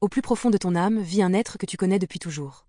Au plus profond de ton âme vit un être que tu connais depuis toujours.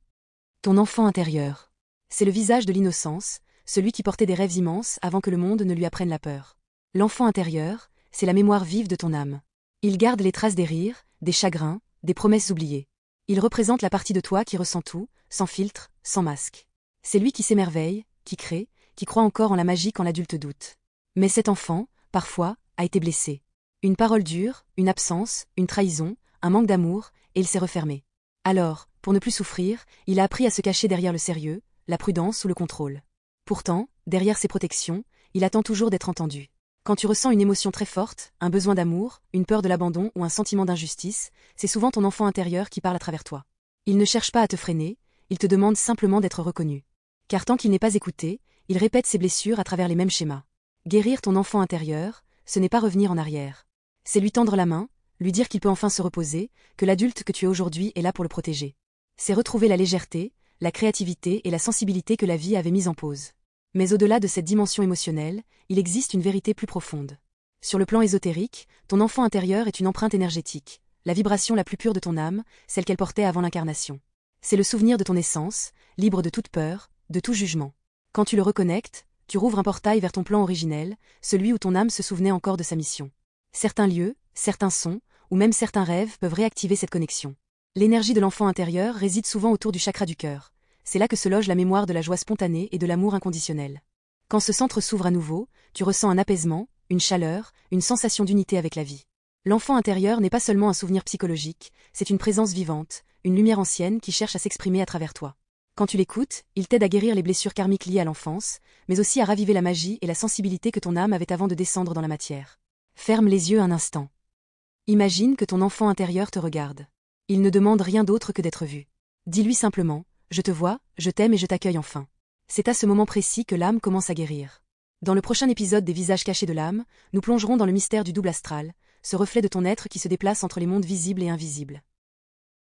Ton enfant intérieur. C'est le visage de l'innocence, celui qui portait des rêves immenses avant que le monde ne lui apprenne la peur. L'enfant intérieur, c'est la mémoire vive de ton âme. Il garde les traces des rires, des chagrins, des promesses oubliées. Il représente la partie de toi qui ressent tout, sans filtre, sans masque. C'est lui qui s'émerveille, qui crée, qui croit encore en la magie quand l'adulte doute. Mais cet enfant, parfois, a été blessé. Une parole dure, une absence, une trahison, un manque d'amour, et il s'est refermé. Alors, pour ne plus souffrir, il a appris à se cacher derrière le sérieux, la prudence ou le contrôle. Pourtant, derrière ses protections, il attend toujours d'être entendu. Quand tu ressens une émotion très forte, un besoin d'amour, une peur de l'abandon ou un sentiment d'injustice, c'est souvent ton enfant intérieur qui parle à travers toi. Il ne cherche pas à te freiner, il te demande simplement d'être reconnu. Car tant qu'il n'est pas écouté, il répète ses blessures à travers les mêmes schémas. Guérir ton enfant intérieur, ce n'est pas revenir en arrière. C'est lui tendre la main, lui dire qu'il peut enfin se reposer, que l'adulte que tu es aujourd'hui est là pour le protéger. C'est retrouver la légèreté, la créativité et la sensibilité que la vie avait mise en pause. Mais au-delà de cette dimension émotionnelle, il existe une vérité plus profonde. Sur le plan ésotérique, ton enfant intérieur est une empreinte énergétique, la vibration la plus pure de ton âme, celle qu'elle portait avant l'incarnation. C'est le souvenir de ton essence, libre de toute peur, de tout jugement. Quand tu le reconnectes, tu rouvres un portail vers ton plan originel, celui où ton âme se souvenait encore de sa mission. Certains lieux, certains sons, ou même certains rêves peuvent réactiver cette connexion. L'énergie de l'enfant intérieur réside souvent autour du chakra du cœur. C'est là que se loge la mémoire de la joie spontanée et de l'amour inconditionnel. Quand ce centre s'ouvre à nouveau, tu ressens un apaisement, une chaleur, une sensation d'unité avec la vie. L'enfant intérieur n'est pas seulement un souvenir psychologique, c'est une présence vivante, une lumière ancienne qui cherche à s'exprimer à travers toi. Quand tu l'écoutes, il t'aide à guérir les blessures karmiques liées à l'enfance, mais aussi à raviver la magie et la sensibilité que ton âme avait avant de descendre dans la matière. Ferme les yeux un instant. Imagine que ton enfant intérieur te regarde. Il ne demande rien d'autre que d'être vu. Dis-lui simplement, je te vois, je t'aime et je t'accueille enfin. C'est à ce moment précis que l'âme commence à guérir. Dans le prochain épisode des visages cachés de l'âme, nous plongerons dans le mystère du double astral, ce reflet de ton être qui se déplace entre les mondes visibles et invisibles.